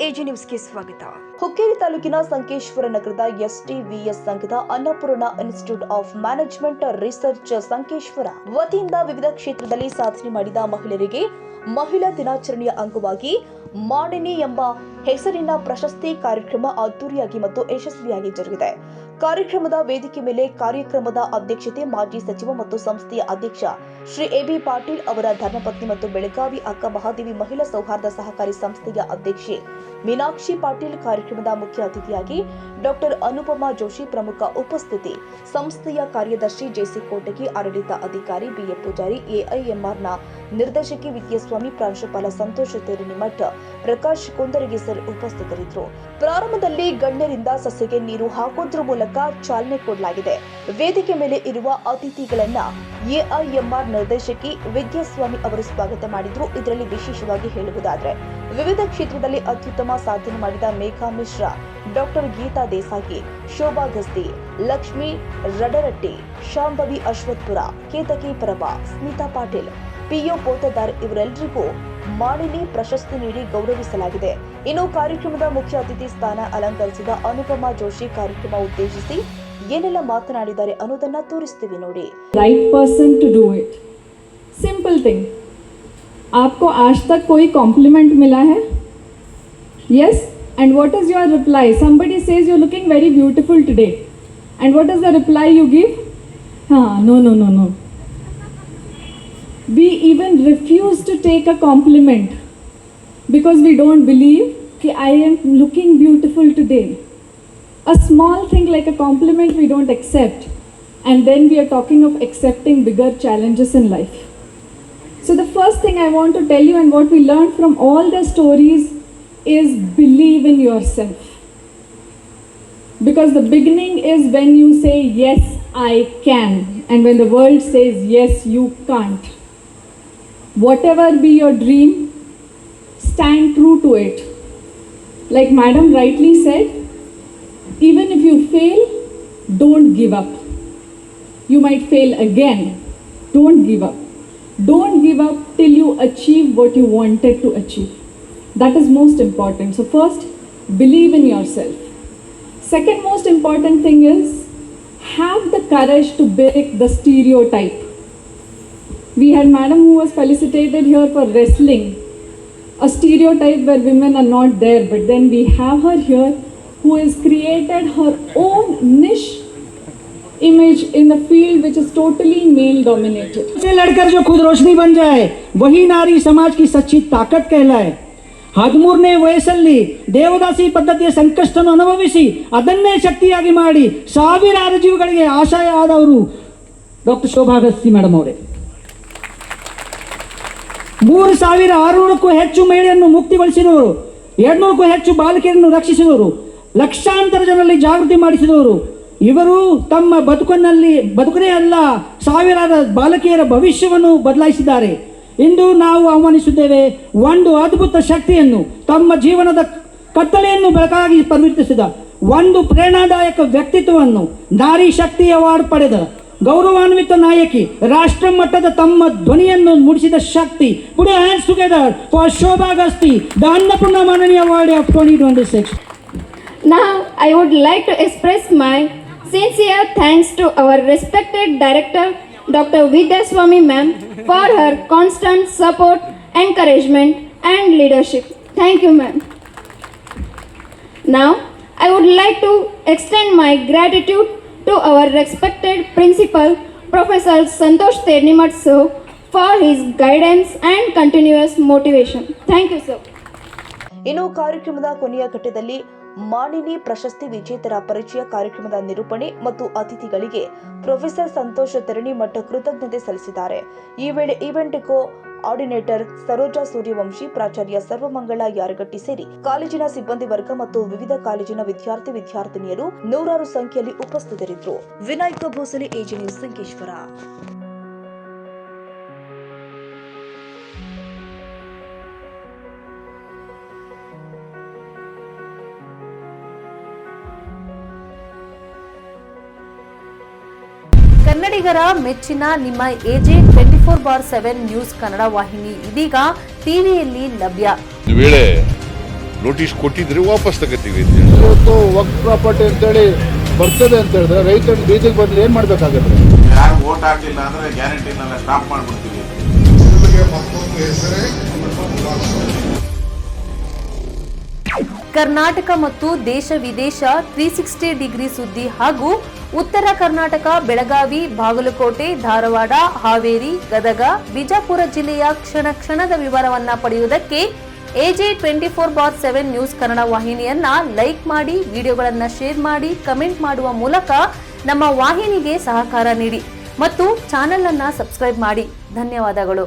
AG ನ್ಯೂಸ್ಗೆ ಸ್ವಾಗತ. ಹುಕ್ಕೇರಿ ತಾಲೂಕಿನ ಸಂಕೇಶ್ವರ ನಗರದ ಎಸ್ಟಿವಿಎಸ್ ಸಂಘದ Annapurna institute of management research Sankeshwar ವತಿಯಿಂದ ವಿವಿಧ ಕ್ಷೇತ್ರದಲ್ಲಿ ಸಾಧನೆ ಮಾಡಿದ ಮಹಿಳೆಯರಿಗೆ ಮಹಿಳಾ ದಿನಾಚರಣೆಯ ಅಂಗವಾಗಿ ಮಾಡಿನಿ ಎಂಬ ಹೆಸರಿನ ಪ್ರಶಸ್ತಿ ಕಾರ್ಯಕ್ರಮ ಅದ್ದೂರಿಯಾಗಿ ಮತ್ತು ಯಶಸ್ವಿಯಾಗಿ ಜರುಗಿದೆ. ಕಾರ್ಯಕ್ರಮದ ವೇದಿಕೆ ಮೇಲೆ ಕಾರ್ಯಕ್ರಮದ ಅಧ್ಯಕ್ಷತೆ ಮಾಜಿ ಸಚಿವ ಮತ್ತು ಸಂಸ್ಥೆಯ ಅಧ್ಯಕ್ಷ ಶ್ರೀ ಎಬಿ ಪಾಟೀಲ್ ಅವರ ಧರ್ಮಪತ್ನಿ ಮತ್ತು ಬೆಳಗಾವಿ ಅಕ್ಕ ಮಹಾದೇವಿ ಮಹಿಳಾ ಸೌಹಾರ್ದ ಸಹಕಾರಿ ಸಂಸ್ಥೆಯ ಅಧ್ಯಕ್ಷೆ ಮೀನಾಕ್ಷಿ ಪಾಟೀಲ್, ಕಾರ್ಯಕ್ರಮದ ಮುಖ್ಯ ಅತಿಥಿಯಾಗಿ ಡಾಕ್ಟರ್ ಅನುಪಮಾ ಜೋಶಿ ಪ್ರಮುಖ ಉಪಸ್ಥಿತಿ, ಸಂಸ್ಥೆಯ ಕಾರ್ಯದರ್ಶಿ ಜೆಸಿ ಕೋಟಗಿ, ಆಡಳಿತ ಅಧಿಕಾರಿ ಬಿಎ ಪೂಜಾರಿ, ಎಐಎಂಆರ್ನ ನಿರ್ದೇಶಕಿ ವಿದ್ಯಾಸ್ವಾಮಿ, ಪ್ರಾಂಶುಪಾಲ ಸಂತೋಷ್ ತೇರಿನಿಮಠ, ಪ್ರಕಾಶ್ ಕುಂದರಗಿ ಸರ್ ಉಪಸ್ಥಿತರಿದ್ದರು. ಪ್ರಾರಂಭದಲ್ಲಿ ಗಣ್ಯರಿಂದ ಸಸಿಗೆ ನೀರು ಹಾಕೋದ್ರ ಮೂಲಕ ಚಾಲನೆ ಕೊಡಲಾಗಿದೆ. ವೇದಿಕೆ ಮೇಲೆ ಇರುವ ಅತಿಥಿಗಳನ್ನ ಎಐಎಂಆರ್ ನಿರ್ದೇಶಕಿ ವಿದ್ಯಾಸ್ವಾಮಿ ಅವರು ಸ್ವಾಗತ ಮಾಡಿದ್ರು. ಇದರಲ್ಲಿ ವಿಶೇಷವಾಗಿ ಹೇಳುವುದಾದ್ರೆ ವಿವಿಧ ಕ್ಷೇತ್ರದಲ್ಲಿ ಅತ್ಯುತ್ತಮ ಸಾಧನೆ ಮಾಡಿದ ಮೇಘಾ ಮಿಶ್ರಾ, ಡಾಕ್ಟರ್ ಗೀತಾ ದೇಸಾಯಿ, ಶೋಭಾ ಗಸ್ತಿ, ಲಕ್ಷ್ಮಿ ರಡರಟ್ಟಿ, ಶಾಂಭವಿ ಅಶ್ವತ್ಪುರ, ಕೇತಕಿ ಪ್ರಭಾ, ಸ್ಮಿತಾ ಪಾಟೀಲ್, ಪಿಯು ಪೋತದಾರ್ ಇವರೆಲ್ಲರಿಗೂ ಮಾಡಿನಿ ಪ್ರಶಸ್ತಿ ನೀಡಿ ಗೌರವಿಸಲಾಗಿದೆ. ಇನ್ನು ಕಾರ್ಯಕ್ರಮದ ಮುಖ್ಯ ಅತಿಥಿ ಸ್ಥಾನ ಅಲಂಕರಿಸಿದ ಅನುಪಮಾ ಜೋಶಿ ಕಾರ್ಯಕ್ರಮ ಉದ್ದೇಶಿಸಿ ಏನೆಲ್ಲ ಮಾತನಾಡಿದ್ದಾರೆ ಅನ್ನೋದನ್ನ ತೋರಿಸ್ತೀವಿ ನೋಡಿ. Right person to do it. Simple thing. आपको आज तक कोई कॉम्प्लीमेंट मिला है? Yes. And what is your reply? Somebody says you looking very beautiful today. And what is the reply you give? हाँ, no no no no. We even refuse to take a compliment because we don't believe that I am looking beautiful today. A small thing like a compliment we don't accept, and then we are talking of accepting bigger challenges in life. So the first thing I want to tell you, and what we learned from all the stories, is believe in yourself. Because the beginning is when you say yes I can, and when the world says yes you can't. Whatever be your dream, stand true to it. Like Madam rightly said, even if you fail, don't give up. You might fail again. Don't give up. Don't give up till you achieve what you wanted to achieve. That is most important. So first, believe in yourself. Second most important thing is, have the courage to break the stereotype. We had Madam who was felicitated here for wrestling, a stereotype where women are not there, but then we have her here who has created her own niche image in the field which is totally male dominated. से लड़कर जो खुद रोशनी बन जाए वही नारी समाज की सच्ची ताकत कहलाए. 13ನೇ ವಯಸ್ಸಲ್ಲಿ ದೇವದಾಸಿ ಪದ್ಧತಿಯ ಸಂಕಷ್ಟವನ್ನು ಅನುಭವಿಸಿ ಅದನ್ನೇ ಶಕ್ತಿಯಾಗಿ ಮಾಡಿ ಸಾವಿರಾರು ಜೀವಗಳಿಗೆ ಆಶಯ ಆದವರು ಡಾಕ್ಟರ್ ಶೋಭಾ ಗಸ್ತಿ ಮೇಡಮ್ ಅವರೇ. 3600ಕ್ಕೂ ಹೆಚ್ಚು ಮಹಿಳೆಯನ್ನು ಮುಕ್ತಿಗೊಳಿಸಿದವರು, 200ಕ್ಕೂ ಹೆಚ್ಚು ಬಾಲಕಿಯರನ್ನು ರಕ್ಷಿಸಿದವರು, ಲಕ್ಷಾಂತರ ಜನರಲ್ಲಿ ಜಾಗೃತಿ ಮಾಡಿಸಿದವರು. ಇವರು ತಮ್ಮ ಬದುಕನೇ ಅಲ್ಲ, ಸಾವಿರಾರು ಬಾಲಕಿಯರ ಭವಿಷ್ಯವನ್ನು ಬದಲಾಯಿಸಿದ್ದಾರೆ. ಇಂದು ನಾವು ಆಹ್ವಾನಿಸುತ್ತೇವೆ ಒಂದು ಅದ್ಭುತ ಶಕ್ತಿಯನ್ನು, ತಮ್ಮ ಜೀವನದ ಕತ್ತಲೆಯನ್ನು ಬೆಳಕಾಗಿ ಪರಿವರ್ತಿಸಿದ ಒಂದು ಪ್ರೇರಣಾದಾಯಕ ವ್ಯಕ್ತಿತ್ವವನ್ನು, ನಾರಿ ಶಕ್ತಿ ಅವಾರ್ಡ್ ಪಡೆದ ಗೌರವಾನ್ವಿತ ನಾಯಕಿ, ರಾಷ್ಟ್ರ ಮಟ್ಟದ ತಮ್ಮ ಧ್ವನಿಯನ್ನು ಮೂಡಿಸಿದ ಶಕ್ತಿ. Put your hands together for Shobha Gasti, the Annapurna Manani Award of 2026. Now, I would like to express my sincere thanks to our respected director, Dr. Vidyaswamy ma'am, for her constant support, encouragement and leadership. Thank you, ma'am. Now, I would like to extend my gratitude to our respected principal, Professor Santosh Ternimat sir, for his guidance and continuous motivation. Thank you, sir. ಇನ್ನು ಕಾರ್ಯಕ್ರಮದ ಕೊನೆಯ ಘಟ್ಟದಲ್ಲಿ ಮಾಡಿನಿ ಪ್ರಶಸ್ತಿ ವಿಜೇತರ ಪರಿಚಯ, ಕಾರ್ಯಕ್ರಮದ ನಿರೂಪಣೆ ಮತ್ತು ಅತಿಥಿಗಳಿಗೆ ಪ್ರೊಫೆಸರ್ ಸಂತೋಷ್ ತೆರಣಿಮಠ ಕೃತಜ್ಞತೆ ಸಲ್ಲಿಸಿದ್ದಾರೆ. ಈ ವೇಳೆ ಈವೆಂಟ್ ಆರ್ಡಿನೇಟರ್ ಸರೋಜಾ ಸೂರ್ಯವಂಶಿ, ಪ್ರಾಚಾರ್ಯ ಸರ್ವಮಂಗಳ ಯಾರಗಟ್ಟಿ ಸೇರಿ ಕಾಲೇಜಿನ ಸಿಬ್ಬಂದಿ ವರ್ಗ ಮತ್ತು ವಿವಿಧ ಕಾಲೇಜಿನ ವಿದ್ಯಾರ್ಥಿನಿಯರು ನೂರಾರು ಸಂಖ್ಯೆಯಲ್ಲಿ ಉಪಸ್ಥಿತರಿದ್ದರು. Vinayak Bhosale, AG news, Sankeshwar. ಕನ್ನಡಿಗರ ಮೆಚ್ಚಿನ ನಿಮ್ಮ ಎಜೆ 24/7 ನ್ಯೂಸ್ ಕನ್ನಡ ವಾಹಿನಿ ಇದೀಗ ಟಿವಿಯಲ್ಲಿ ಲಭ್ಯ. ವೇಳೆ ನೋಟಿಸ್ ಕೊಟ್ಟಿದ್ರೆ ವಾಪಸ್ ತಗೋತೀವಿ ಅಂತ ಹೇಳಿ. ಇವತ್ತು ವಕ್ಫ್ ಪ್ರಾಪರ್ಟಿ ಅಂತೇಳಿ ಬರ್ತದೆ ಅಂತ ಹೇಳಿದ್ರೆ ರೈತರು ಬೀದಿಗೆ ಬದಲು ಏನು ಮಾಡಬೇಕಾಗುತ್ತೆ? ಯಾರು ವೋಟ್ ಹಾಕಲಿಲ್ಲ ಅಂದ್ರೆ ಗ್ಯಾರಂಟಿನೆಲ್ಲ ಸ್ಟಾಪ್ ಮಾಡಿಬಿಡ್ತೀವಿ. ಕರ್ನಾಟಕ ಮತ್ತು ದೇಶ ವಿದೇಶ 360 ಡಿಗ್ರಿ ಸುದ್ದಿ ಹಾಗೂ ಉತ್ತರ ಕರ್ನಾಟಕ, ಬೆಳಗಾವಿ, ಬಾಗಲಕೋಟೆ, ಧಾರವಾಡ, ಹಾವೇರಿ, ಗದಗ, ಬಿಜಾಪುರ ಜಿಲ್ಲೆಯ ಕ್ಷಣ ಕ್ಷಣದ ವಿವರವನ್ನ ಪಡೆಯುವುದಕ್ಕೆ AJ 24/7 ನ್ಯೂಸ್ ಕನ್ನಡ ವಾಹಿನಿಯನ್ನ ಲೈಕ್ ಮಾಡಿ, ವಿಡಿಯೋಗಳನ್ನ ಶೇರ್ ಮಾಡಿ, ಕಮೆಂಟ್ ಮಾಡುವ ಮೂಲಕ ನಮ್ಮ ವಾಹಿನಿಗೆ ಸಹಕಾರ ನೀಡಿ ಮತ್ತು ಚಾನೆಲ್ ಅನ್ನ ಸಬ್ಸ್ಕ್ರೈಬ್ ಮಾಡಿ. ಧನ್ಯವಾದಗಳು.